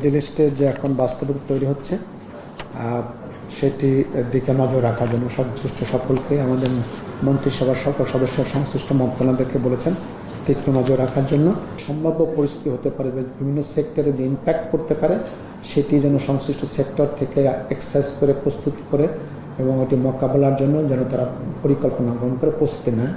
Middle ইস্টে যে এখন বাস্তবতা তৈরি হচ্ছে সেটি দিকে নজর রাখার জন্য সংশ্লিষ্ট সকলকে আমাদের মন্ত্রিসভার সকল সদস্য সংশ্লিষ্ট মন্ত্রণালয়কে বলেছেন তীক্ষ্ণ নজর রাখার জন্য। সম্ভাব্য পরিস্থিতি হতে পারে বিভিন্ন সেক্টরে যে ইম্প্যাক্ট করতে পারে সেটি যেন সংশ্লিষ্ট সেক্টর থেকে এক্সারসাইজ করে প্রস্তুত করে এবং ওটি মোকাবেলার জন্য যেন তারা পরিকল্পনা গ্রহণ করে প্রস্তুতি নেয়।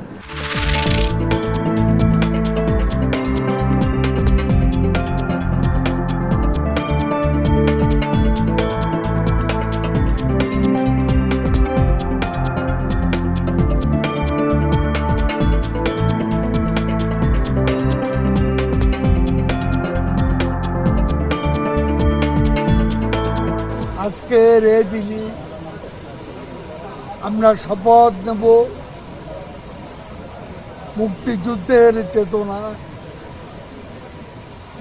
আজকের এই দিনে আমরা শপথ নেব মুক্তিযুদ্ধের চেতনা,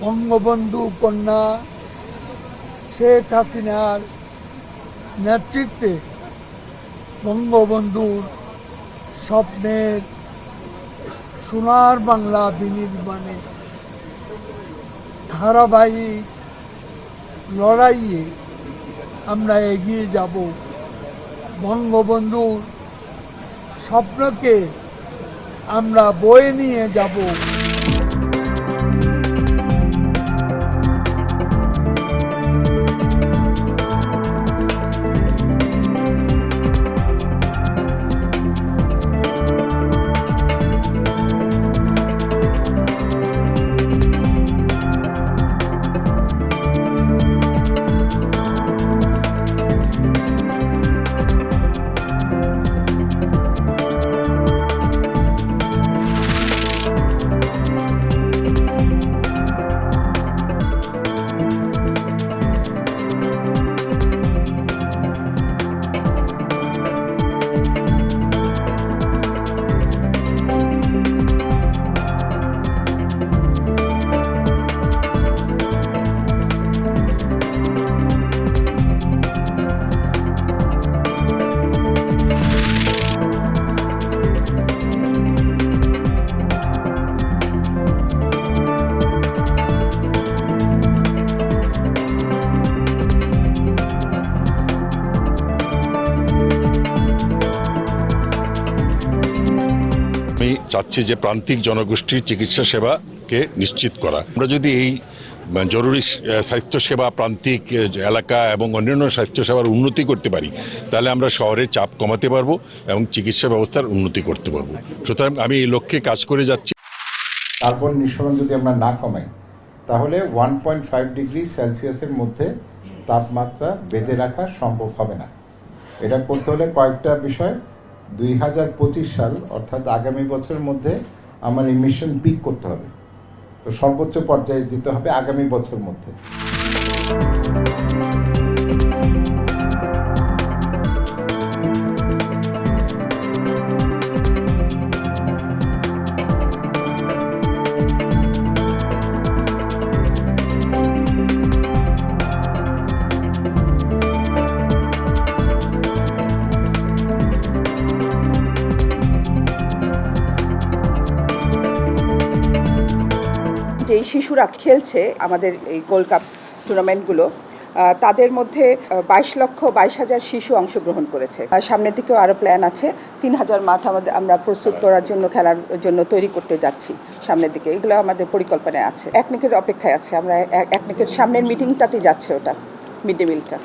বঙ্গবন্ধু কন্যা শেখ হাসিনার নেতৃত্বে বঙ্গবন্ধুর স্বপ্নের সোনার বাংলা বিনির্মাণে ধারাবাহিক লড়াইয়ে আমরা এগিয়ে যাব। বঙ্গবন্ধুর স্বপ্নকে আমরা বয়ে নিয়ে যাব। আমি চাচ্ছি যে প্রান্তিক জনগোষ্ঠীর চিকিৎসা সেবাকে নিশ্চিত করা। আমরা যদি এই জরুরি স্বাস্থ্যসেবা প্রান্তিক এলাকা এবং অন্যান্য স্বাস্থ্যসেবার উন্নতি করতে পারি তাহলে আমরা শহরের চাপ কমাতে পারবো এবং চিকিৎসা ব্যবস্থার উন্নতি করতে পারবো। সুতরাং আমি এই লক্ষ্যে কাজ করে যাচ্ছি। কার্বন নিঃসরণ যদি আমরা না কমাই তাহলে 1.5 ডিগ্রি সেলসিয়াসের মধ্যে তাপমাত্রা বেঁধে রাখা সম্ভব হবে না। এটা করতে হলে কয়েকটা বিষয়, 2025 সাল অর্থাৎ আগামী বছরের মধ্যে আমার ইমিশন পিক করতে হবে, তো সর্বোচ্চ পর্যায়ে যেতে হবে আগামী বছরের মধ্যে। যেই শিশুরা খেলছে আমাদের এই গোল্ড কাপ টুর্নামেন্টগুলো, তাদের মধ্যে 22,22,000 শিশু অংশগ্রহণ করেছে। সামনের দিকেও আরও প্ল্যান আছে, 3,000 মাঠ আমরা প্রস্তুত করার জন্য, খেলার জন্য তৈরি করতে যাচ্ছি সামনের দিকে। এগুলো আমাদের পরিকল্পনায় আছে। একনিকের অপেক্ষায় আছে, আমরা একনিকের সামনের মিটিংটাতে যাচ্ছে, ওটা মিড ডে মিলটা।